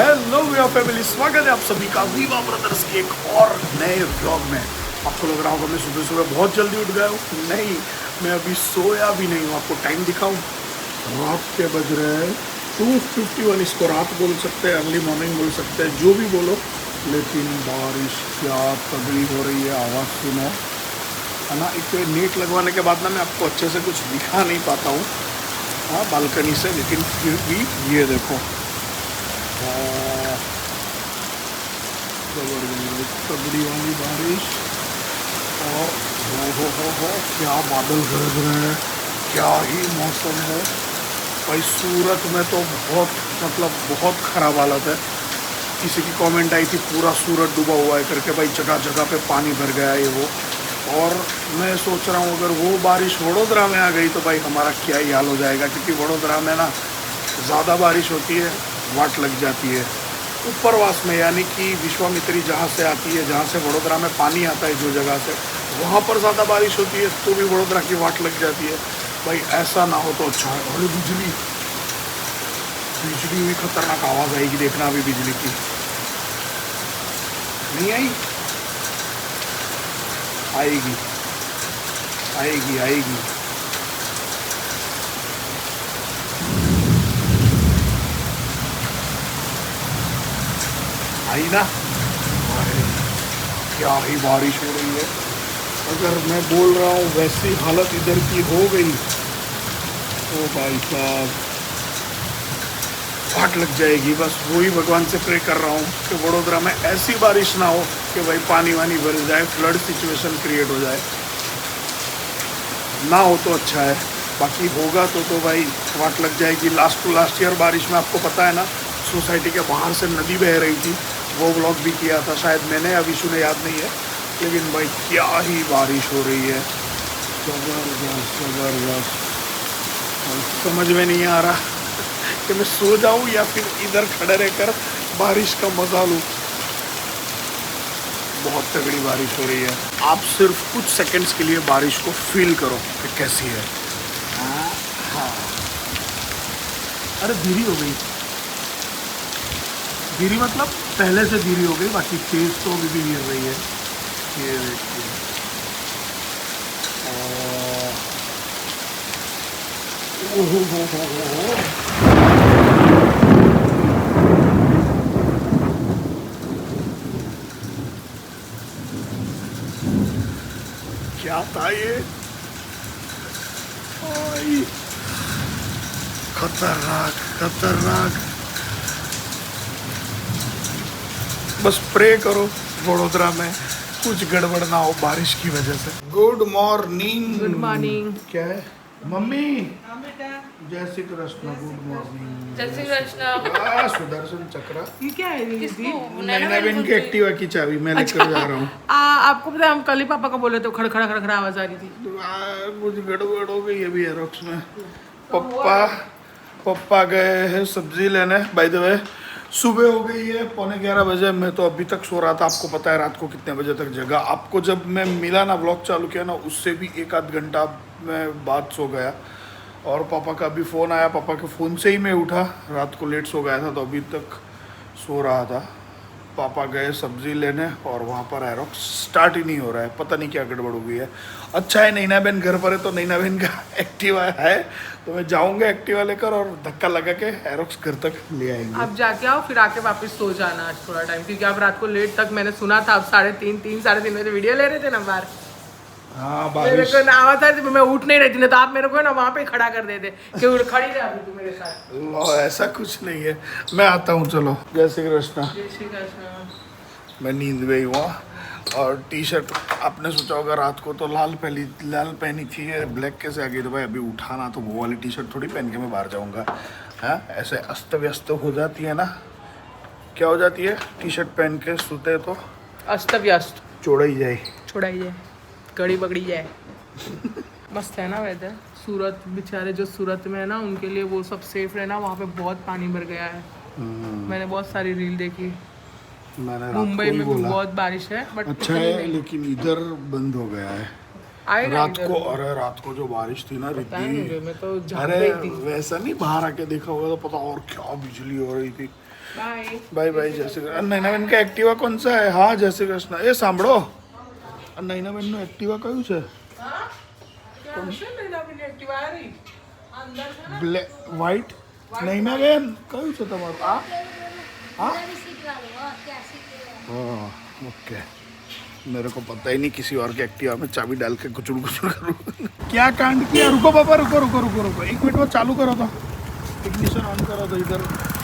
Hello Viva family, स्वागत है आप सभी का वीवा ब्रदर्स के एक और नए व्लॉग में। आपको लग रहा होगा मैं सुबह सुबह बहुत जल्दी उठ गया हूँ। नहीं, मैं अभी सोया भी नहीं हूँ। आपको टाइम दिखाऊँ, रात के बज रहे हैं 2:51। इसको रात बोल सकते हैं, अर्ली मॉर्निंग बोल सकते हैं, जो भी बोलो, लेकिन बारिश क्या तगड़ी हो रही है। आवाज़ सुनो है ना। एक नेट लगवाने के बाद ना मैं आपको अच्छे से कुछ दिखा नहीं पाता हूँ हाँ बालकनी से, लेकिन फिर भी ये देखो जबरदस्त तगड़ी वाली बारिश। और हो क्या बादल गरज रहे हैं, क्या ही मौसम है भाई। सूरत में तो बहुत ख़राब हालत है। किसी की कमेंट आई थी पूरा सूरत डूबा हुआ है करके, भाई जगह जगह पे पानी भर गया है ये वो। और मैं सोच रहा हूँ अगर वो बारिश वडोदरा में आ गई तो भाई हमारा क्या ही हाल हो जाएगा, क्योंकि वडोदरा में ना ज़्यादा बारिश होती है, वाट लग जाती है। उपरवास में यानी कि विश्वामित्री जहाँ से आती है, जहाँ से वडोदरा में पानी आता है जो जगह से, वहाँ पर ज़्यादा बारिश होती है तो भी वडोदरा की वाट लग जाती है। भाई ऐसा ना हो तो अच्छा है। अरे बिजली भी खतरनाक आवाज़ आएगी, देखना अभी बिजली की। नहीं आई, आएगी आएगी आएगी। आई ना। अरे क्या ही बारिश हो रही है। अगर मैं बोल रहा हूँ वैसी हालत इधर की हो गई तो भाई साहब वाट लग जाएगी। बस वही भगवान से प्रे कर रहा हूँ कि वडोदरा में ऐसी बारिश ना हो कि भाई पानी वानी भर जाए, फ्लड सिचुएशन क्रिएट हो जाए। ना हो तो अच्छा है, बाकी होगा तो भाई वाट लग जाएगी। लास्ट टू लास्ट ईयर बारिश में आपको पता है ना, सोसाइटी के बाहर से नदी बह रही थी, वो व्लॉग भी किया था शायद मैंने, अभी सुने याद नहीं है। लेकिन भाई क्या ही बारिश हो रही है, ज़बरदस्त ज़बरदस्त। समझ में नहीं आ रहा कि मैं सो जाऊं या फिर इधर खड़े रहकर बारिश का मजा लूं। बहुत तगड़ी बारिश हो रही है। आप सिर्फ कुछ सेकंड्स के लिए बारिश को फील करो कि कैसी है। हाँ, अरे धीरी हो गई, धीरी मतलब पहले से धीरी हो गई, बाकी तेज तो अभी भी गिर रही है। ये देखिए, ओहो क्या था ये, खतरनाक खतरनाक। बस प्रे करो वडोदरा में कुछ गड़बड़ ना हो बारिश की वजह से। Good morning. Good morning. क्या है मम्मी? जय श्री कृष्ण। Good morning. जय श्री कृष्ण। सुदर्शन चक्र। ये क्या है दीदी? नैना बहन की एक्टिवा की चाबी मैं लेकर जा रहा हूँ। आपको पता है हम कल ही पापा को बोले तो खड़खड़ा खड़खड़ा आवाज आ रही थी। कुछ गड़बड़ हो गई अभी एरोक्स में। पप्पा गए हैं सब्जी लेने। बाय द वे सुबह हो गई है 11:15 बजे। मैं तो अभी तक सो रहा था। आपको पता है रात को कितने बजे तक जगा? आपको जब मैं मिला ना, व्लॉग चालू किया ना, उससे भी 1-8 घंटा मैं बाद सो गया। और पापा का अभी फ़ोन आया, पापा के फ़ोन से ही मैं उठा। रात को लेट सो गया था तो अभी तक सो रहा था। पापा गए सब्जी लेने और वहाँ पर एरोक्स स्टार्ट ही नहीं हो रहा है, पता नहीं क्या गड़बड़ हो गई है। अच्छा है नैना बहन घर पर है तो नैना बहन का एक्टिवा है, तो मैं जाऊँगा एक्टिवा लेकर और धक्का लगा के एरोक्स घर तक ले आएंगे। आप जाके आओ फिर आके वापस सो जाना आज थोड़ा टाइम, क्योंकि आप रात को लेट तक, मैंने सुना था आप 3:30 बजे वीडियो ले रहे थे ना बाहर। हाँ मेरे बारिश को आवाज आ रही थी, मैं उठ नहीं रही थी, तो आप मेरे को ना वहाँ पे खड़ा कर देते कि खड़ी रह तू मेरे साथ। लो ऐसा कुछ नहीं है, मैं आता हूँ। चलो जय श्री कृष्ण। जय श्री कृष्ण। मैं नींद में ही हुआ। और टी शर्ट आपने सोचा होगा रात को तो लाल पहनी थी, ये ब्लैक कैसे आ गई? तो भाई अभी उठाना तो वो वाली टी शर्ट थोड़ी पहन के मैं बाहर जाऊंगा। हाँ ऐसे अस्त व्यस्त हो जाती है ना। क्या हो जाती है? टी शर्ट पहन के सोते तो अस्त व्यस्त चौड़ाई जाए, छोड़ाई जाए, कड़ी पकड़ी जाए। मस्त है ना वेदर। सूरत बेचारे जो सूरत में है ना, उनके लिए वो सब सेफ है ना। वहाँ पे बहुत पानी भर गया है। मैंने बहुत सारी रील देखी। मैंने मुंबई में भी बहुत बारिश है, बट अच्छा है, लेकिन इधर बंद हो गया है रात को। अरे रात को जो बारिश थी ना रिद्धि, मैं तो अरे वैसा नहीं बाहर आके देखा होगा तो पता, और क्या बिजली हो रही थी। बाय बाय बाय, जय श्री कृष्ण। नैनाबेन का एक्टिवा कौन सा है? हाँ जय श्री कृष्ण। એ સાંભળો, નૈનાબેન નું એક્ટિવા કયું છે? Black white? નૈનાબેન કયું છે તમારું? આ हाँ ओके, मेरे को पता ही नहीं किसी और के एक्टिवा में चाबी डाल के कुचड़ कुचड़ करूँ। क्या कांड किया? रुको पापा, रुको रुको रुको रुको, एक मिनट वो चालू करो तो, इग्निशन ऑन करो तो। इधर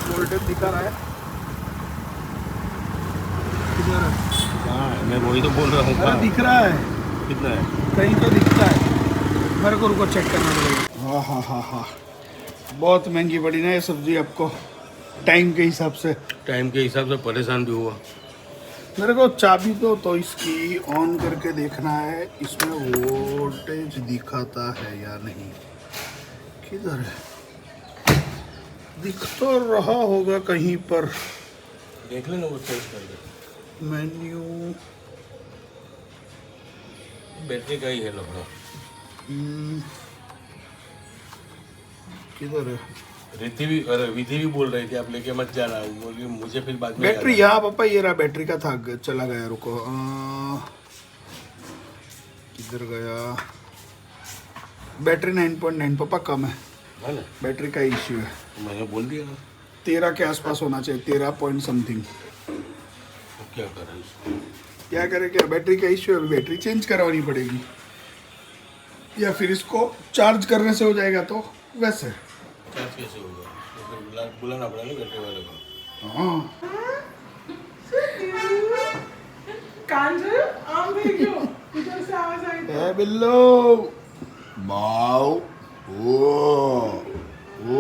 वोल्टेज दिखा रहा है, इधर हाँ मैं वही तो बोल रहा हूँ। अरे दिख रहा है, कितना है? कहीं तो दिखता है मेरे को। रुको चेक करना पड़ेगा। हाँ हाँ हाँ हाँ, बहुत महंगी पड़ी ना ये सब्जी आपको, टाइम के हिसाब से। टाइम के हिसाब से परेशान भी हुआ। मेरे को चाबी तो इसकी ऑन करके देखना है, इसमें वोल्टेज दिखाता है या नहीं। किधर है? दिख तो रहा होगा कहीं पर। देख लेना, वो टेस्ट कर ले। मेन्यू बैटरी का ही है लफड़ा। किधर है? रिद्धि भी, अरे विधि भी बोल रही थी आप लेके मत जाना, बोली मुझे फिर बाद में बैटरी याद यहाँ पापा, ये रहा बैटरी का था, चला गया। रुको किधर गया? बैटरी 9.9 पापा कम है, है ना। बैटरी का इश्यू है। तो मैंने बोल दिया ना, 13 के आसपास होना चाहिए, 13 पॉइंट समथिंग। तो क्या करें इसको? क्या करे? क्या बैटरी का इश्यू है? बैटरी चेंज करवानी पड़ेगी, या फिर इसको चार्ज करने से हो जाएगा। तो वैसे चार्ज कैसे होगा? तो फिर बुलाना पड़ेगा बैटरी वाले को। हाँ, ए बिल्लो बाओ, ओ ओ,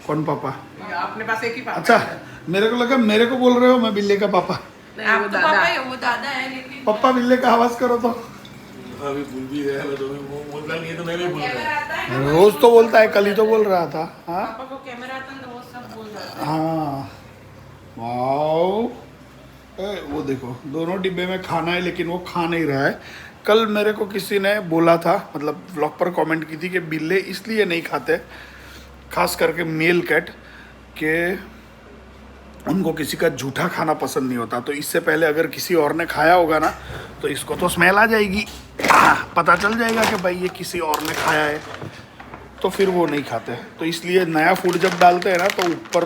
कौन पापा? अपने पास एक ही पापा। अच्छा, मेरे को लगा मेरे को बोल रहे हो, मैं बिल्ले का पापा। नहीं, वो दादा है, वो दादा है लेकिन पापा बिल्ले का आवाज करो तो। अभी भूल भी गया मैं, तो भी वो बोलता नहीं है तो मैं भी भूल गया। रोज तो बोलता है, कल ही तो बोल रहा था। हाँ पापा को कैमरा आता तो वो सब बोल रहा था। हाँ, वाओ। वो देखो, दोनों डिब्बे में खाना है, लेकिन वो खा नहीं रहा है। कल मेरे को किसी ने बोला था, मतलब व्लॉग पर कमेंट की थी कि बिल्ले इसलिए नहीं खाते, खास करके मेल कैट, के उनको किसी का जूठा खाना पसंद नहीं होता। तो इससे पहले अगर किसी और ने खाया होगा ना, तो इसको तो स्मेल आ जाएगी, पता चल जाएगा कि भाई ये किसी और ने खाया है, तो फिर वो नहीं खाते। तो इसलिए नया फूड जब डालते हैं ना, तो ऊपर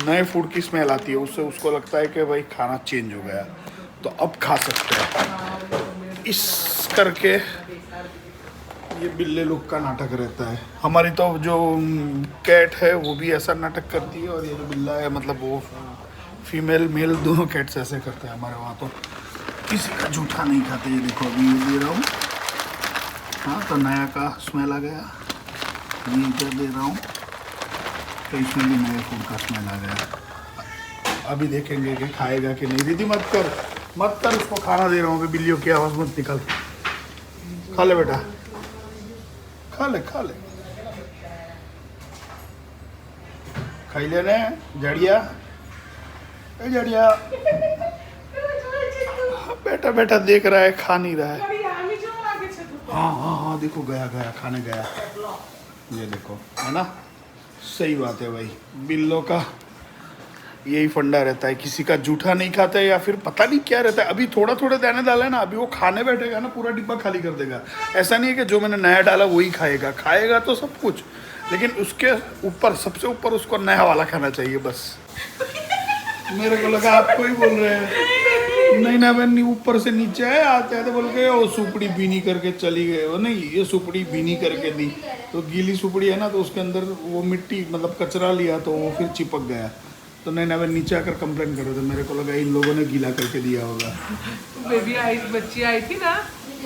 नए फूड की स्मेल आती है, उससे उसको लगता है कि भाई खाना चेंज हो गया, तो अब खा सकते हैं। इस करके ये बिल्ले लोग का नाटक रहता है। हमारी तो जो कैट है वो भी ऐसा नाटक करती है, और ये जो बिल्ला है, मतलब वो फीमेल मेल दोनों कैट्स ऐसे करते हैं हमारे वहाँ। तो किसी का जूठा नहीं खाते। ये देखो, अभी ये दे रहा हूँ, हाँ तो नया का स्मेल आ गया। ये इधर दे रहा हूँ, तो इसमें भी नए फूड का स्मेल आ गया। अभी देखेंगे कि खाएगा कि नहीं। दीदी मत कर उसको खाना दे रहा हूँ। अभी बिल्लियों की आवाज़ मत निकाल। खा ले बेटा, खा ले खाई लेने। जड़िया, जड़िया बेटा बेटा देख रहा है, खा नहीं रहा है। हाँ हाँ हाँ, देखो गया खाने गया। ये देखो, है ना, सही बात है भाई। बिल्लों का यही फंडा रहता है, किसी का जूठा नहीं खाता है, या फिर पता नहीं क्या रहता है। अभी थोड़ा थोड़ा दाने डाला है ना, अभी वो खाने बैठेगा ना, पूरा डिब्बा खाली कर देगा। ऐसा नहीं है कि जो मैंने नया डाला वही खाएगा तो सब कुछ, लेकिन उसके ऊपर, सबसे ऊपर उसको नया वाला खाना चाहिए बस। मेरे को लगा आपको ही बोल रहे हैं। नहीं ना, मैंने ऊपर से नीचे आए, आते बोल के वो सुपड़ी बीनी करके चली गए। वो नहीं, ये सुपड़ी बीनी करके दी, तो गीली सुपड़ी है ना, तो उसके अंदर वो मिट्टी, मतलब कचरा लिया, तो वो फिर चिपक गया। तो नहीं ना, मैं नीचे आकर कंप्लेन कर रहे थे। मेरे को लगा इन लोगों ने गीला करके दिया होगा। बेबी आई, बच्ची आई थी ना,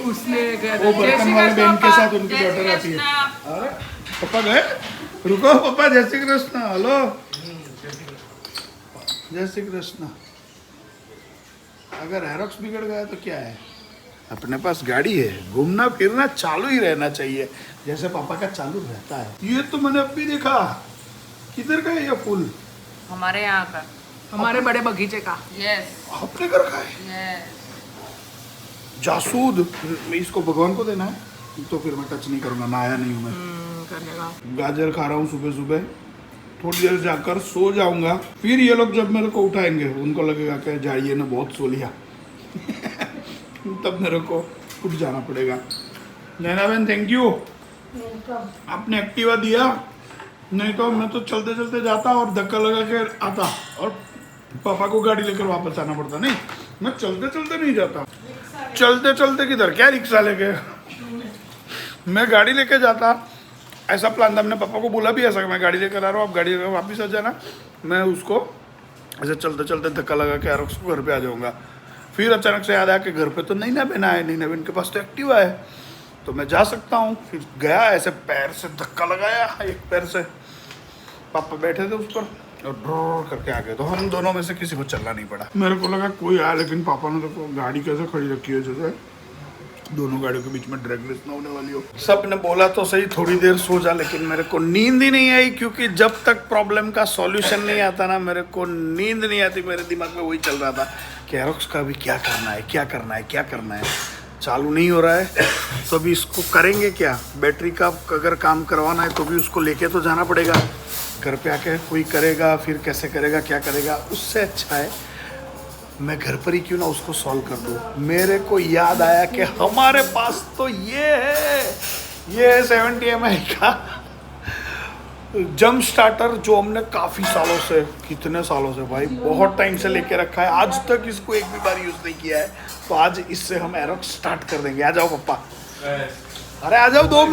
उसने वो बर्तन वाले बहन के साथ उनकी डॉटर आती है। अरे पापा गए, रुको पापा, जय श्री कृष्ण। हेलो, जय श्री कृष्ण। अगर एरोक्स बिगड़ गया तो क्या है, अपने पास गाड़ी है, घूमना फिरना चालू ही रहना चाहिए, जैसे पापा का चालू रहता है। ये तो मैंने अब भी देखा। किधर का है ये फूल? हमारे यहाँ का, हमारे बड़े बगीचे का। यस, अपने घर का है। यस। जासूद, इसको भगवान को देना है, तो फिर मैं टच नहीं करूँगा, मैं आया नहीं हूँ मैं। करने का। गाजर खा रहा हूँ सुबह सुबह, थोड़ी देर जाकर सो जाऊंगा। फिर ये लोग जब मेरे को उठाएंगे उनको लगेगा कि जाइए ना बहुत सो लिया तब मेरे को उठ जाना पड़ेगा। नैना बहन थैंक यू, आपने एक्टिवा दिया, नहीं तो मैं तो चलते चलते जाता और धक्का लगा के आता और पापा को गाड़ी लेकर वापस आना पड़ता। नहीं मैं चलते चलते नहीं जाता, चलते चलते किधर, क्या रिक्शा लेके, मैं गाड़ी लेके जाता। ऐसा प्लान था, हमने पापा को बोला भी ऐसा कि मैं गाड़ी लेकर आ रहा हूँ, आप गाड़ी लेकर वापस आ जाना, मैं उसको ऐसे चलते चलते धक्का लगा के आरोक्स को घर पे आ जाऊँगा। फिर अचानक से याद आया कि घर पे तो नैना बहन है, नैना बहन के पास तो एक्टिवा है तो मैं जा सकता हूँ। फिर गया, ऐसे पैर से धक्का लगाया, एक पैर से, पापा बैठे थे उस पर और ड्रोर करके आ गए, तो हम दोनों में से किसी को चलना नहीं पड़ा। मेरे को लगा कोई आया, लेकिन पापा ने तो गाड़ी कैसे खड़ी रखी है जैसे दोनों गाड़ियों के बीच में ड्रैग रेस ना होने वाली हो। सब ने बोला तो सही थोड़ी देर सो जा, लेकिन मेरे को नींद ही नहीं आई, क्योंकि जब तक प्रॉब्लम का सॉल्यूशन नहीं आता ना मेरे को नींद नहीं आती। मेरे दिमाग में वही चल रहा था कि एरोक्स का भी क्या करना है, क्या करना है, क्या करना है, चालू नहीं हो रहा है तो अभी इसको करेंगे क्या। बैटरी का अगर काम करवाना है तो भी उसको लेके तो जाना पड़ेगा, घर पे आके कोई करेगा, फिर कैसे करेगा, क्या करेगा। उससे अच्छा है मैं घर पर ही क्यों ना उसको सॉल्व कर दूँ। मेरे को याद आया कि हमारे पास तो ये है, ये 70 mAh का जंप स्टार्टर जो हमने काफ़ी सालों से, कितने सालों से भाई, बहुत टाइम से लेके रखा है, आज तक इसको एक भी बार यूज़ नहीं किया है। तो आज इससे हम एरोक्स स्टार्ट कर देंगे। आ जाओ पप्पा, अरे आ जाओ, 2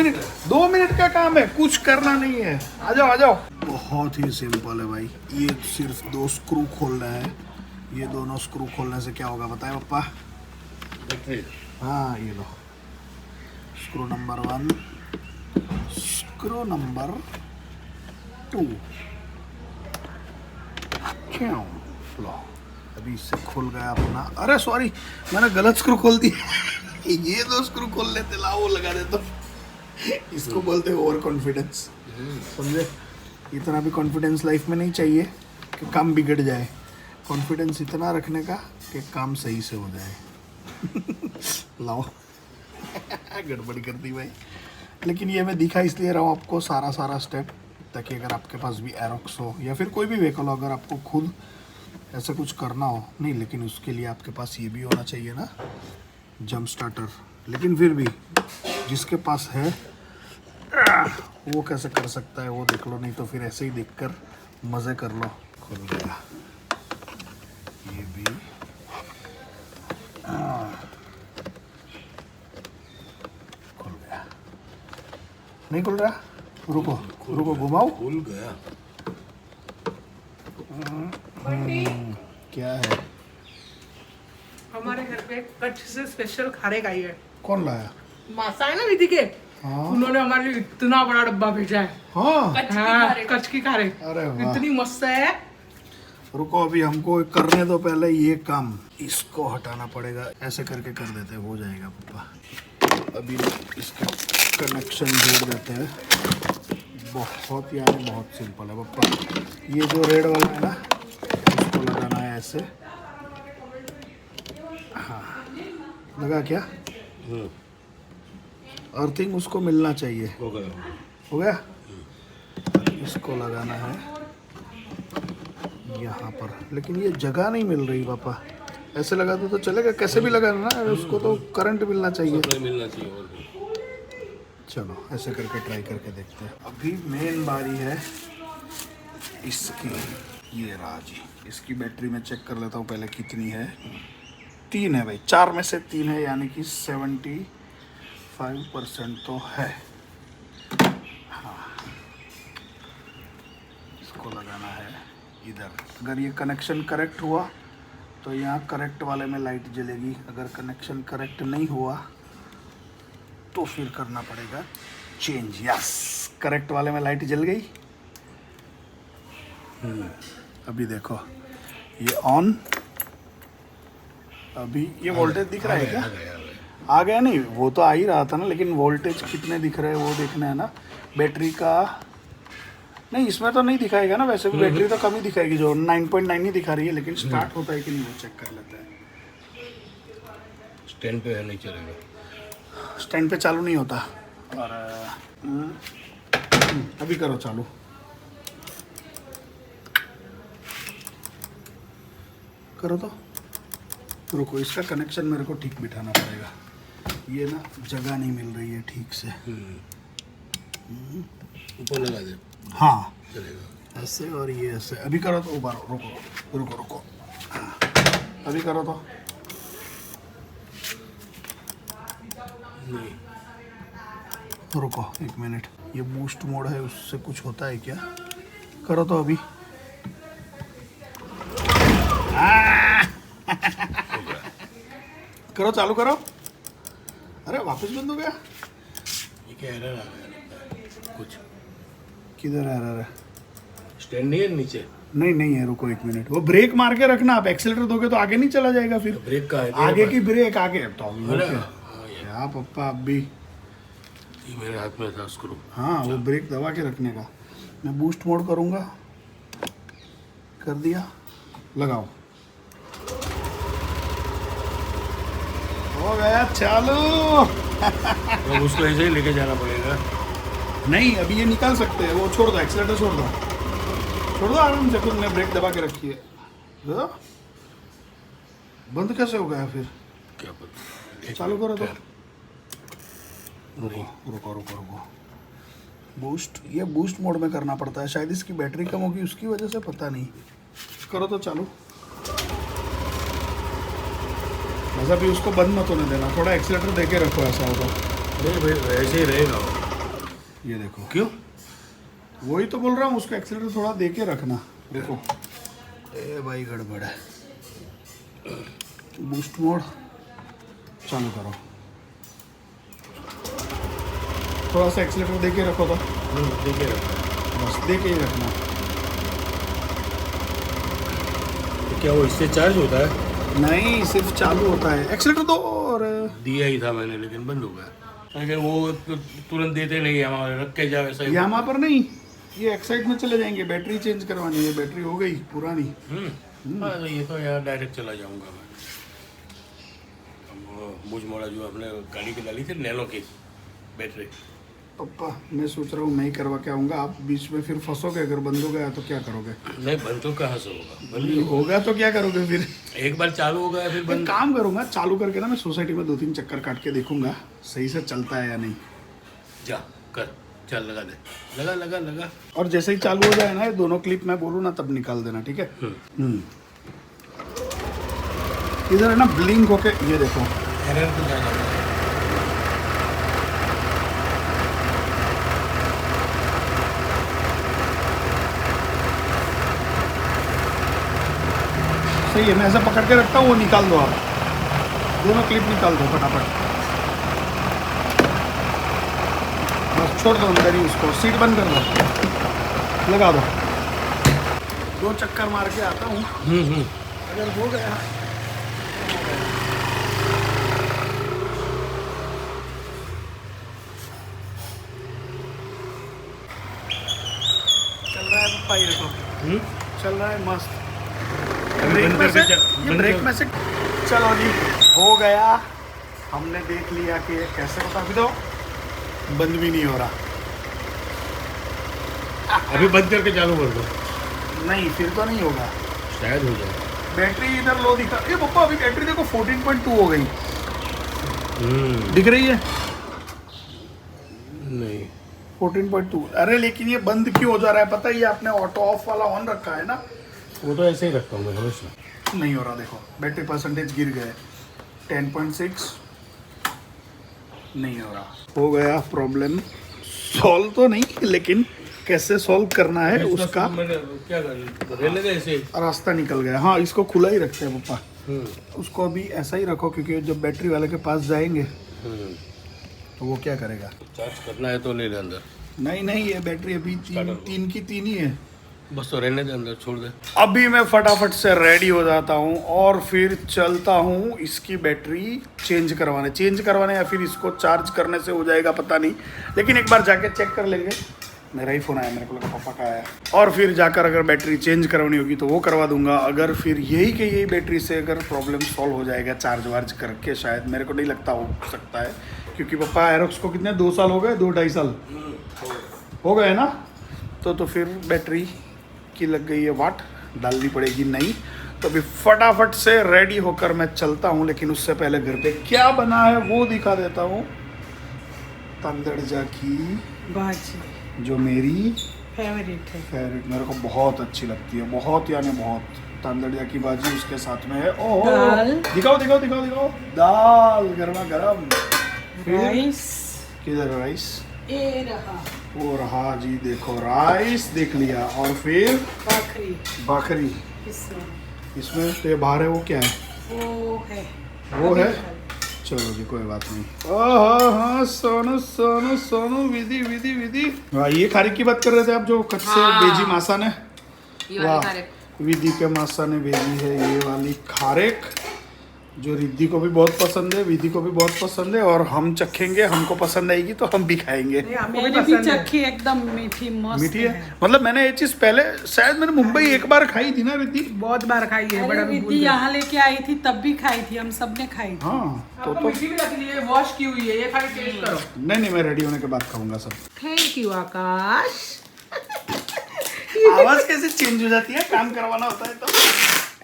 मिनट का काम है, कुछ करना नहीं है, आ जाओ आ जाओ। बहुत ही सिंपल है भाई, ये सिर्फ 2 स्क्रू खोलना है। ये दोनों स्क्रू खोलने से क्या होगा बताए पप्पा? हाँ ये लो, स्क्रू नंबर 1, स्क्रू नंबर 2, क्यों लो, अभी इससे खुल गया अपना। अरे सॉरी मैंने गलत स्क्रू खोल दिया ये 2 स्क्रू खोल लेते, लाओ वो लगा देता। इसको बोलते हैं ओवर कॉन्फिडेंस, समझे? इतना भी कॉन्फिडेंस लाइफ में नहीं चाहिए कि काम बिगड़ जाए, कॉन्फिडेंस इतना रखने का कि काम सही से हो जाए लाओ गड़बड़ी कर दी भाई। लेकिन ये मैं दिखा इसलिए रहा हूँ आपको सारा स्टेप, ताकि अगर आपके पास भी एरोक्स हो या फिर कोई भी व्हीकल हो, अगर आपको खुद ऐसा कुछ करना हो, नहीं लेकिन उसके लिए आपके पास ये भी होना चाहिए ना, जंप स्टार्टर। लेकिन फिर भी जिसके पास है वो कैसे कर सकता है वो देख लो, नहीं तो फिर ऐसे ही देखकर मज़े कर लो। खुल गया ये भी, खुल गया, नहीं खुल रहा, रुको रुको घुमाओ, खुल गया। क्या है? हमारे घर पे कच्छ से स्पेशल खारे का ही है। कौन लाया? मासा है ना विधि के, हाँ उन्होंने हमारे लिए इतना बड़ा डब्बा भेजा है। हाँ, कच्छ की खारे, अरे वाह, इतनी मस्त है। रुको अभी हमको करने दो पहले ये काम, इसको हटाना पड़ेगा, ऐसे करके कर देते हैं, हो जाएगा पापा। अभी इसका कनेक्शन जोड़ देते हैं, बहुत यानी बहुत सिंपल है पापा। ये जो रेड वाला है ना, इसको लगाना है ऐसे, हाँ लगा क्या? अर्थिंग उसको मिलना चाहिए, हो गया, हो गया। इसको लगाना है यहाँ पर, लेकिन ये जगह नहीं मिल रही पापा, ऐसे लगा दो तो चलेगा, कैसे भी लगाना ना, उसको तो करंट मिलना चाहिए, मिलना चाहिए। और चलो ऐसे करके ट्राई करके देखते हैं। अभी मेन बारी है इसकी, ये रहा जी, इसकी बैटरी में चेक कर लेता हूँ पहले कितनी है। 3 है भाई, 4 में से 3 है, यानी कि 75% तो है। हाँ इसको लगाना है इधर। अगर ये कनेक्शन करेक्ट हुआ तो यहाँ करेक्ट वाले में लाइट जलेगी, अगर कनेक्शन करेक्ट नहीं हुआ तो फिर करना पड़ेगा चेंज। यस, करेक्ट वाले में लाइट जल गई। अभी देखो ये ऑन, अभी ये वोल्टेज दिख रहा है क्या? आ गया नहीं, वो तो आ ही रहा था ना, लेकिन वोल्टेज कितने दिख रहे हैं वो देखना है ना। बैटरी का नहीं, इसमें तो नहीं दिखाएगा ना, वैसे भी बैटरी तो कम ही दिखाएगी, जो 9.9 ही दिखा रही है, लेकिन स्टार्ट होता है कि नहीं वो चेक कर लेते हैं। स्टैंड पे है, नहीं चलेगा, स्टैंड पे चालू नहीं होता। और अभी करो चालू, करो तो, रुको इसका कनेक्शन मेरे को ठीक बिठाना पड़ेगा, ये ना जगह नहीं मिल रही है ठीक से। ऊपर लगा दे। हाँ चलेगा ऐसे और ये ऐसे। अभी करो तो ऊपर, रुको रुको रुको, हाँ, अभी करो तो। नहीं, रुको 1 मिनट, ये बूस्ट मोड है, उससे कुछ होता है क्या? करो तो अभी। करो, चालू करो। अरे वापस बंद हो गया। ये क्या एरर आ गया लगता है कुछ। किधर एरर है? स्टैंड नहीं है नीचे? नहीं नहीं है, रुको 1 मिनट। वो ब्रेक मार के रखना, आप एक्सीलरेटर दोगे तो आगे नहीं चला जाएगा फिर। ब्रेक का है आगे की ब्रेक आगे तो अरे, क्या पप्पा अब भी। ये मेरे हाथ में था स्क्रू। हाँ वो ब्रेक दबा के रखने का। मैं बूस्ट मोड करूँगा, कर दिया, लगाओ, हो गया चालू। तो उसको ऐसे ही लेके जाना पड़ेगा। नहीं अभी ये निकाल सकते हैं, वो छोड़ दो, एक्सीलरेटर छोड़ दो, छोड़ दो आराम से। खुद ने ब्रेक दबा के रखी है, दो। बंद कैसे हो गया फिर? क्या पता, चालू करो तो। रुको रुको रुको रुको, बूस्ट, ये बूस्ट मोड में करना पड़ता है, शायद इसकी बैटरी कम होगी उसकी वजह से, पता नहीं। करो तो चालू, बस अभी उसको बंद मत होने देना, थोड़ा एक्सीलरेटर देके रखो, ऐसा होगा। नहीं भाई ऐसे ही रहेगा वो। ये देखो, क्यों? वही तो बोल रहा हूँ, उसको एक्सीलरेटर थोड़ा देके रखना। देखो ए भाई गड़बड़ है। बूस्ट मोड चालू करो, थोड़ा सा एक्सीलरेटर देके रखो तो। देखिए रखा। बस देके ही रखना। तो क्या वो इससे चार्ज होता है? नहीं सिर्फ चालू होता है, एक्सीलरेटर दो और दिया ही था मैंने लेकिन बंद हो गया। अगर वो तुरंत देते नहीं, हमारे रख के जाओ ऐसा ही। यहाँ पर नहीं, ये एक्साइड में चले जाएंगे, बैटरी चेंज करवानी है, बैटरी हो गई पुरानी। हाँ तो ये तो यार डायरेक्ट चला जाऊंगा मैं। वो मुझ मोड़ा जो आपने गाड़ी की डाली थी नैनो की बैटरी। पप्पा मैं सोच रहा हूँ मैं ही करवा के आऊँगा, आप बीच में फिर फंसोगे, अगर बंद हो गया तो क्या करोगे? नहीं बंद तो कहाँ से होगा, बंद ही होगा तो क्या करोगे फिर? एक बार चालू हो गया फिर एक बंद। काम करूँगा, चालू करके ना मैं सोसाइटी में 2-3 चक्कर काट के देखूंगा सही से चलता है या नहीं। जा कर, चल लगा दे, लगा लगा लगा। और जैसे ही चालू हो जाए ना ये दोनों क्लिप मैं बोलूँ ना तब निकाल देना, ठीक है? इधर है ना ब्लिंक होके, ये देखो एरर तो क्या जाएगा। सही है, मैं ऐसा पकड़ के रखता हूँ, वो निकाल दो आप, दोनों क्लिप निकाल दो फटाफट। बस छोड़ दो अंदर ही उसको, सीट बंद कर दो, लगा दो। 2 चक्कर मार के आता हूँ, अगर हो गया। चल रहा है पप्पा, ये देखो चल रहा है मस्त। ब्रेक में से, ये ब्रेक में से। चलो जी हो गया, हमने देख लिया कि ये कैसे होता। अभी तो बंद भी नहीं हो रहा। अभी बंद करके चालू कर दो। नहीं फिर तो नहीं होगा, शायद हो जाए। बैटरी इधर लो दिखा, ये पप्पा अभी बैटरी देखो 14.2 हो गई, दिख रही है? नहीं 14.2। अरे लेकिन ये बंद क्यों हो जा रहा है पता है? ये आपने ऑटो ऑफ वाला ऑन रखा है ना, वो तो ऐसे ही रखता हूँ मैं हमेशा। नहीं हो रहा। देखो बैटरी परसेंटेज गिर गए, 10.6 नहीं हो रहा। हो गया प्रॉब्लम सॉल्व तो नहीं, लेकिन कैसे सॉल्व करना है उसका मैंने क्या कर रहने दे ऐसे ही। रास्ता निकल गया। हाँ इसको खुला ही रखते हैं पापा, उसको अभी ऐसा ही रखो, क्योंकि जब बैटरी वाले के पास जाएंगे तो वो क्या करेगा? चार्ज करना है तो ले ले अंदर। नहीं नहीं ये बैटरी अभी तीन की तीन ही है, बस तो रहने दे अंदर, छोड़ दे। अभी मैं फटाफट से रेडी हो जाता हूँ और फिर चलता हूँ इसकी बैटरी चेंज करवाने या फिर इसको चार्ज करने से हो जाएगा पता नहीं, लेकिन एक बार जाके चेक कर लेंगे। मेरा ही फ़ोन आया, मेरे को लगा पापा का आया। और फिर जाकर अगर बैटरी चेंज करवानी होगी तो वो करवा दूंगा। अगर फिर यही के यही बैटरी से अगर प्रॉब्लम सॉल्व हो जाएगा चार्ज वार्ज करके, शायद, मेरे को नहीं लगता हो सकता है, क्योंकि पापा एरोक्स को कितने 2 साल हो गए, 2-2.5 साल हो गए ना, तो फिर बैटरी की लग गई है वाट, डालनी पड़ेगी नहीं। तो अभी फटाफट से रेडी होकर मैं चलता हूँ, लेकिन उससे पहले घर पे क्या बना है वो दिखा देता हूँ। तंदड़जा की भाजी जो मेरी फेवरेट मेरे को बहुत अच्छी लगती है, बहुत यानी बहुत। तंदड़िया की भाजी, उसके साथ में है ओह दाल। दिखाओ दिखाओ दिखाओ दिखाओ, दाल गर्मा गर्म। राइस, किधर राइस? ये रहा वो रहा जी, देखो राइस देख लिया। और फिर भाखरी इसमें तो ये बाहर है, वो क्या है? वो है चलो जी कोई बात नहीं। हाँ सोनू सोनू सोनू विधि विधि विधि। वाह, ये खारिक की बात कर रहे थे आप, जो कच्छ से भेजी मासा ने। वाह, विधि के मासा ने भेजी है ये वाली खारिक, जो रिद्धि को भी बहुत पसंद है, विधि को भी बहुत पसंद है। और हम चखेंगे, हमको पसंद आएगी तो हम भी खाएंगे। मैंने भी चखी, एकदम मीठी मस्त मीठी है। मतलब मैंने ये चीज पहले शायद मैंने मुंबई एक बार खाई थी ना रिद्धि? बहुत बार खाई है, बड़ा विधि यहाँ लेके आई थी तब भी खाई थी, हम सब ने खाई थी। हाँ तो मीठी भी लगती है, वॉश की हुई है, ये खाली टेस्ट करो। नहीं मैं रेडी होने के बाद खाऊंगा सब। थैंक यू आकाश। आवाज कैसे चेंज हो जाती है, काम करवाना होता है तो।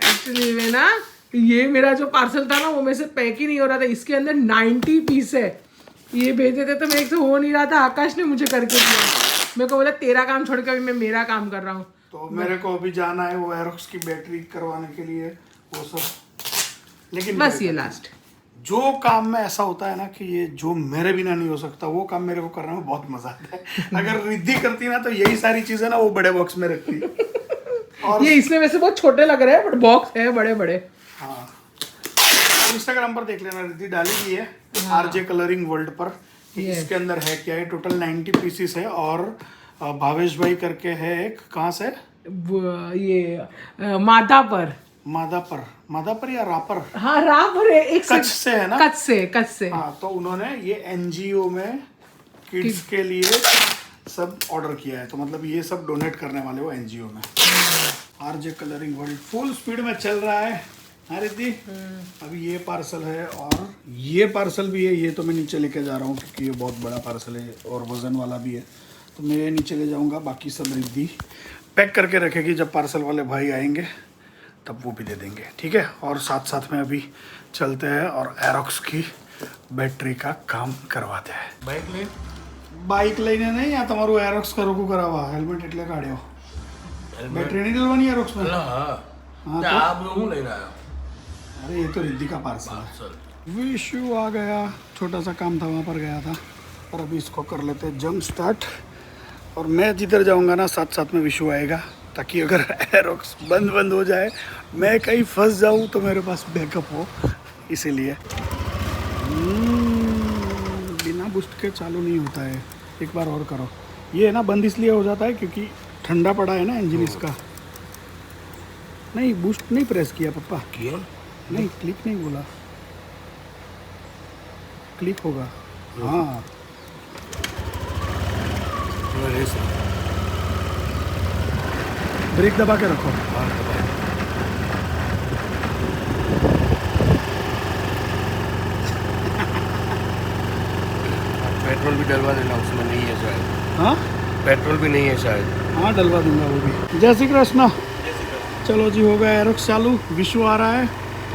एक्चुअली में ना, ये मेरा जो पार्सल था ना, वो मेरे से पैक ही नहीं हो रहा था। इसके अंदर 90 पीस है। ये भेजे थे तो मेरे से हो नहीं रहा था, आकाश ने मुझे करके दिया। मेरे को बोला तेरा काम छोड़ के अभी मैं मेरा काम कर रहा हूँ। तो मेरे को अभी जाना है वो एरोक्स की बैटरी करवाने के लिए, वो सब। लेकिन बस ये लास्ट जो काम में ऐसा होता है ना कि ये जो मेरे बिना नहीं हो सकता, वो काम मेरे को करने में बहुत मजा आता है। अगर रिद्धि करती ना तो यही सारी चीजें ना वो बड़े बॉक्स में रखती। और ये इसमें वैसे बहुत छोटे लग रहे हैं, बट बॉक्स है बड़े बड़े। हाँ, इंस्टाग्राम पर देख लेना, रिद्धि डालेगी है आरजे कलरिंग वर्ल्ड पर। इसके अंदर है क्या है, टोटल 90 पीसीस है। और भावेश भाई करके है एक, कहाँ से? ये मादापर या रापर? हाँ रापर है, एक कच्छ से है ना? कच्छ से। हाँ, तो उन्होंने ये एनजीओ में किड्स के लिए सब ऑर्डर किया है, तो मतलब ये सब डोनेट करने वाले वो एनजीओ में। RJ colouring world full speed में चल रहा है। हाँ रिद्धि, अभी ये पार्सल है और ये पार्सल भी है। ये तो मैं नीचे लेके जा रहा हूँ क्योंकि ये बहुत बड़ा पार्सल है और वजन वाला भी है, तो मैं ये नीचे ले जाऊँगा। बाकी सब रिद्धि पैक करके रखेगी, जब पार्सल वाले भाई आएंगे तब वो भी दे देंगे, ठीक है। और साथ साथ में अभी चलते हैं और एरोक्स की बैटरी का काम करवाते हैं। बाइक लेने नहीं या તમારું એરોક્સ કરવું કરાવવા હેલ્મેટ એટલે કાઢ્યો बैटरी नहीं डलवानी एरोक्स में। हाँ तो आप लोग लेना है। अरे ये तो रिद्धि का पार्सल है। विशु आ गया, छोटा सा काम था वहाँ पर गया था, और अभी इसको कर लेते हैं जंप स्टार्ट। और मैं जिधर जाऊँगा ना साथ साथ में विशु आएगा, ताकि अगर एरोक्स बंद हो जाए, मैं कहीं फंस जाऊँ तो मेरे पास बैकअप हो, इसीलिए। बिना बूस्ट के चालू नहीं होता है। एक बार और करो। ये है ना बंद इसलिए हो जाता है क्योंकि ठंडा पड़ा है ना इंजन इसका। नहीं बूस्ट नहीं प्रेस किया पापा, किया नहीं क्लिक नहीं बोला, क्लिक होगा। हाँ ब्रेक दबा के रखो। पेट्रोल भी डलवा देना, उसमें नहीं है शायद। हाँ पेट्रोल भी नहीं है शायद। हाँ डलवा दूंगा वो भी। जय श्री कृष्णा। चलो जी हो गया एरोक्स चालू, विशु आ रहा है।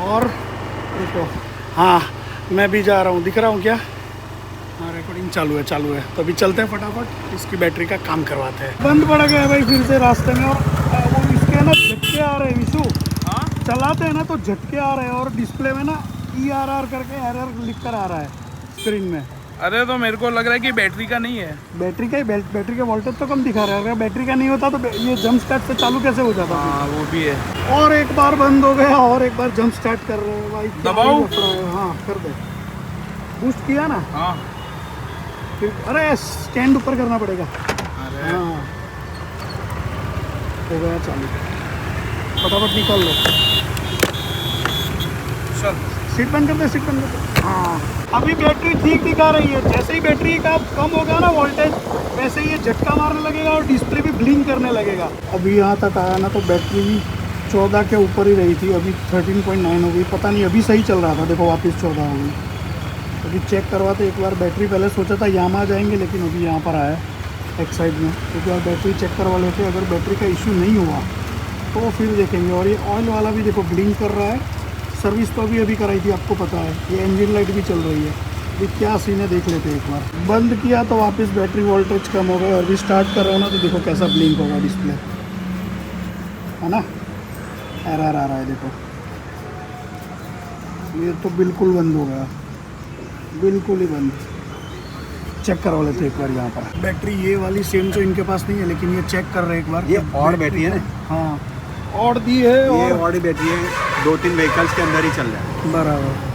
और रुको, हाँ मैं भी जा रहा हूँ, दिख रहा हूँ क्या? हाँ रिकॉर्डिंग चालू है तो अभी चलते हैं फटाफट, इसकी बैटरी का काम करवाते हैं। बंद पड़ गया भाई फिर से रास्ते में, और वो इसके ना झटके आ रहे हैं विशु। हाँ चलाते हैं ना तो झटके आ रहे हैं, और डिस्प्ले में ना ERR करके एरर लिख कर आ रहा है स्क्रीन में। अरे तो मेरे को लग रहा है कि बैटरी का नहीं है। बैटरी का वोल्टेज तो कम दिखा रहा है। अगर बैटरी का नहीं होता तो ये जंप स्टार्ट से चालू कैसे हो जाता? हाँ वो भी है। और एक बार बंद हो गया और एक बार जंप स्टार्ट कर रहे हैं भाई। दबाओ। हाँ कर दे, बूस्ट किया ना। हाँ फिर अरे स्टैंड ऊपर करना पड़ेगा। अरे हाँ हो गया चालू, फटाफट निकाल लो। चल सीट बंद कर दे, सीट बंद कर दे। हाँ अभी बैटरी ठीक दिखा रही है। जैसे ही बैटरी का कम हो गया ना वोल्टेज, वैसे ही ये झटका मारने लगेगा और डिस्प्ले भी ब्लिंक करने लगेगा। अभी यहाँ तक आया ना तो बैटरी 14 के ऊपर ही रही थी, अभी 13.9 हो गई। पता नहीं अभी सही चल रहा था, देखो वापस 14 हो गई। अभी चेक करवाते एक बार बैटरी। पहले सोचा था यहाँ आ जाएंगे, लेकिन अभी यहाँ पर आया एक साइड में। एक बार बैटरी चेक करवा लेते, अगर बैटरी का इशू नहीं हुआ तो फिर देखेंगे। और ये ऑयल वाला भी देखो ब्लिंक कर रहा है। सर्विस तो अभी कराई थी, आपको पता है। ये इंजन लाइट भी चल रही है। ये क्या सीन है देख लेते हैं एक बार। बंद किया तो वापस बैटरी वोल्टेज कम हो गया, और भी स्टार्ट कर रहा हूँ ना तो देखो कैसा ब्लिंक होगा डिस्प्ले, है ना। एरर आ रहा है देखो, ये तो बिल्कुल बंद हो गया, बिल्कुल ही बंद। चेक करवा लेते एक बार यहाँ पर। बैटरी ये वाली सेम तो इनके पास नहीं है, लेकिन ये चेक कर रहे हैं एक बार। ये और बैटरी है ना। हाँ और दी है, ये और और बैटरी है, 2-3 व्हीकल्स के अंदर ही चल रहा है। बराबर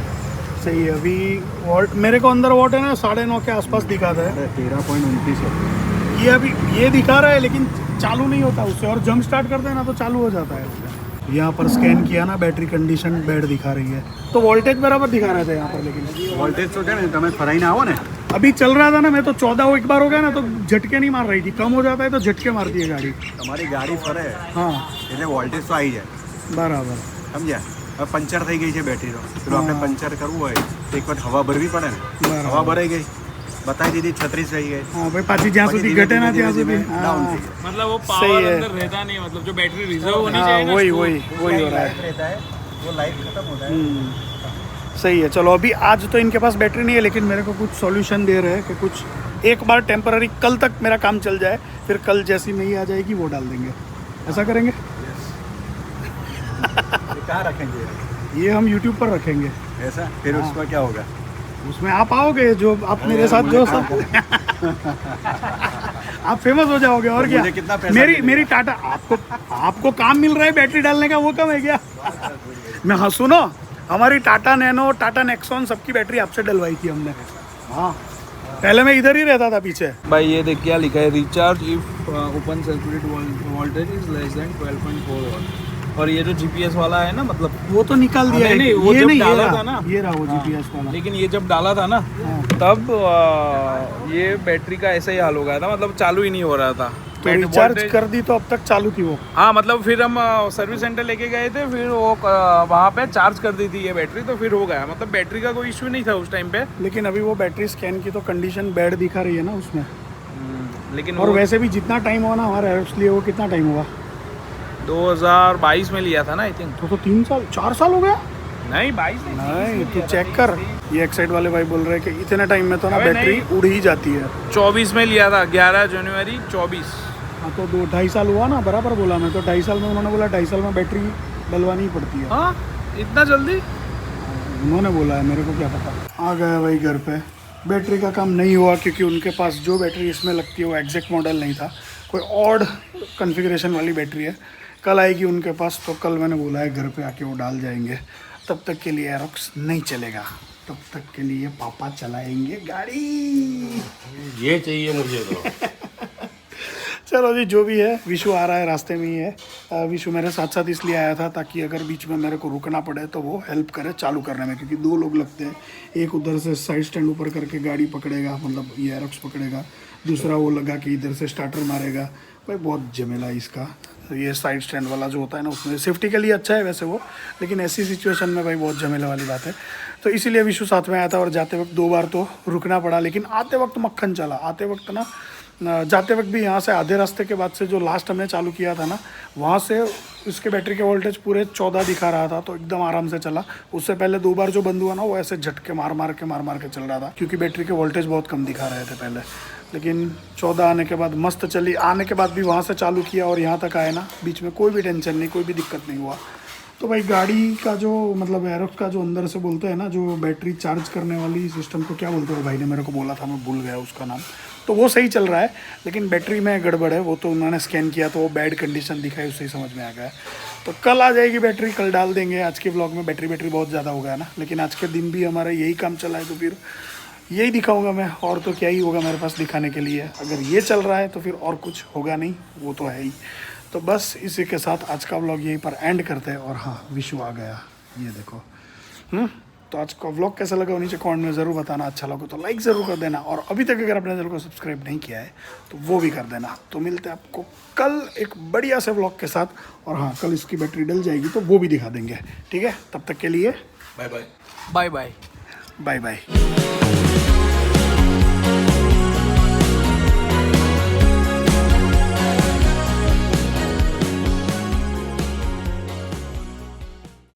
सही है। अभी वॉट मेरे को अंदर वॉट है ना 9.5 के आसपास दिखाता है। 13.29 है। ये अभी ये दिखा रहा है, लेकिन चालू नहीं होता उससे। और जंप स्टार्ट करते हैं ना तो चालू हो जाता है उससे। यहाँ पर स्कैन किया ना, बैटरी कंडीशन बैड दिखा रही है, तो वोल्टेज बराबर दिखा रहे थे यहाँ पर। लेकिन वोल्टेज तो है તમે ફરાઈ ના આવો ને। अभी चल रहा था ना, मैं तो 14 एक बार हो गया ना तो झटके नहीं मार रही थी। कम हो जाता है तो झटके मारती है गाड़ी। તમારી ગાડી ફરે हाँ એટલે વોલ્ટેજ તો આવી જાય, बराबर। સમજ્યા। હવે પંચર થઈ ગઈ છે બેટરી તો પેલું આપણે પંચર કરવું હોય તો એક વખત હવા ભરવી પડે ને। બરાબર। હવા ભરાઈ ગઈ, બતાવી દીધી 36 થઈ ગઈ। हाँ भाई पाची જ્યાં સુધી ઘટે ના ત્યાં સુધી डाउन हाँ, થઈ गई। मतलब वो सही पावर है। अंदर रहता नहीं है, मतलब जो बैटरी रिजर्व होनी हाँ चाहिए ना, वही उसको- वही वही हो रहा है। रहता है वो लाइफ खत्म होता है। सही है। चलो अभी आज तो इनके पास बैटरी नहीं है, लेकिन मेरे को कुछ सॉल्यूशन दे रहे हैं कि कुछ एक बार टेम्पररी कल तक मेरा काम चल जाए, फिर कल जैसी नई आ जाएगी वो डाल देंगे। ऐसा करेंगे। ये कहाँ रखेंगे ये हम YouTube पर रखेंगे। ऐसा? फिर उसका क्या होगा? उसमें आप आओगे, जो आप मेरे साथ जो सब आप फेमस हो जाओगे। और क्या मुझे कितना पैसा मेरी मिलेगा? मेरी टाटा आपको काम मिल रहा है बैटरी डालने का, वो कम है क्या? मैं हाँ सुनो, हमारी टाटा नैनो, टाटा नेक्सॉन सबकी बैटरी आपसे डलवाई थी हमने। हाँ पहले मैं इधर ही रहता था पीछे। भाई ये देख क्या लिखा है, recharge if open circuit voltage is less than 12.4 what. और ये जो जीपीएस वाला है ना, मतलब वो तो निकाल दिया है। नहीं, वो ये जब नहीं, डाला ये था रहा, ना। ये रहा वो हाँ। जीपीएस वाला। लेकिन ये जब डाला था ना, तब ये बैटरी का ऐसा ही हाल हो गया था, मतलब चालू ही नहीं हो रहा था। तो रिचार्ज कर दी तो अब तक चालू थी वो। हाँ मतलब फिर हम सर्विस सेंटर लेके गए थे, फिर वो वहाँ पे चार्ज कर दी थी ये बैटरी, तो फिर हो गया। मतलब बैटरी का कोई इश्यू नहीं था उस टाइम पे। लेकिन अभी वो बैटरी स्कैन की तो कंडीशन बैड दिखा रही है ना उसमें। लेकिन और वो वैसे भी जितना टाइम हुआ ना हमारे एप्स लिए, वो कितना टाइम हुआ? 2022 में लिया था ना, आई थिंक। तो 3 साल 4 साल हो गया। नहीं 22 नहीं तू चेक कर। ये एक साइड वाले भाई बोल रहे हैं कि इतने टाइम में तो ना अबे बैटरी नहीं। उड़ ही जाती है। 24 में लिया था, 11 जनवरी 24। हाँ तो 2-2.5 साल हुआ ना, बराबर बोला मैं तो। 2.5 साल में उन्होंने बोला 2.5 साल में बैटरी डलवानी ही पड़ती है। हाँ इतना जल्दी? उन्होंने बोला है, मेरे को क्या पता। आ गया भाई घर पे। बैटरी का काम नहीं हुआ क्योंकि उनके पास जो बैटरी इसमें लगती है वो एग्जैक्ट मॉडल नहीं था, कोई ऑड कॉन्फ़िगरेशन वाली बैटरी है। कल आएगी उनके पास, तो कल मैंने बोला है घर पे आके वो डाल जाएंगे। तब तक के लिए एरोक्स नहीं चलेगा, तब तक के लिए पापा चलाएंगे गाड़ी। ये चाहिए मुझे तो। चलो जी, जो भी है, विशु आ रहा है, रास्ते में ही है। विशु मेरे साथ साथ इसलिए आया था ताकि अगर बीच में मेरे को रुकना पड़े तो वो हेल्प करे चालू करने में, क्योंकि 2 लोग लगते हैं। एक उधर से साइड स्टैंड ऊपर करके गाड़ी पकड़ेगा, मतलब ये एरोक्स पकड़ेगा, दूसरा वो लगा के इधर से स्टार्टर मारेगा। भाई बहुत झमेला है इसका। ये साइड स्टैंड वाला जो होता है ना, उसमें सेफ्टी के लिए अच्छा है वैसे वो, लेकिन ऐसी सिचुएशन में भाई बहुत झमेले वाली बात है। तो इसीलिए विशु साथ में आया था, और जाते वक्त 2 बार तो रुकना पड़ा, लेकिन आते वक्त मक्खन चला। आते वक्त ना, जाते वक्त भी यहाँ से आधे रास्ते के बाद से जो लास्ट हमने चालू किया था ना, वहाँ से इसके बैटरी के वोल्टेज पूरे 14 दिखा रहा था, तो एकदम आराम से चला। उससे पहले 2 बार जो बंद हुआ ना, वो ऐसे झटके मार मार के चल रहा था, क्योंकि बैटरी के वोल्टेज बहुत कम दिखा रहे थे पहले। लेकिन 14 आने के बाद मस्त चली। आने के बाद भी वहाँ से चालू किया और यहाँ तक आए ना, बीच में कोई भी टेंशन नहीं, कोई भी दिक्कत नहीं हुआ। तो भाई गाड़ी का जो मतलब एरोक्स का जो अंदर से बोलते हैं ना, जो बैटरी चार्ज करने वाली सिस्टम को क्या बोलते हैं, भाई ने मेरे को बोला था, मैं भूल गया उसका नाम। तो वो सही चल रहा है, लेकिन बैटरी में गड़बड़ है। वो तो उन्होंने स्कैन किया तो वो बैड कंडीशन दिखाई, उससे ही समझ में आ गया। तो कल आ जाएगी बैटरी, कल डाल देंगे। आज के व्लॉग में बैटरी बहुत ज़्यादा हो गया ना, लेकिन आज के दिन भी हमारा यही काम चला है, तो फिर यही दिखाऊंगा मैं। और तो क्या ही होगा मेरे पास दिखाने के लिए। अगर ये चल रहा है तो फिर और कुछ होगा नहीं, वो तो है ही। तो बस इसी के साथ आज का व्लॉग यहीं पर एंड करते हैं। और हाँ, विशु आ गया, ये देखो। तो आज का व्लॉग कैसा लगा नीचे कमेंट में ज़रूर बताना। अच्छा लगा तो लाइक ज़रूर कर देना, और अभी तक अगर अपने चैनल को सब्सक्राइब नहीं किया है तो वो भी कर देना। तो मिलते हैं आपको कल एक बढ़िया से व्लॉग के साथ। और हाँ, कल इसकी बैटरी डल जाएगी तो वो भी दिखा देंगे, ठीक है। तब तक के लिए bye bye. Bye bye. Bye bye.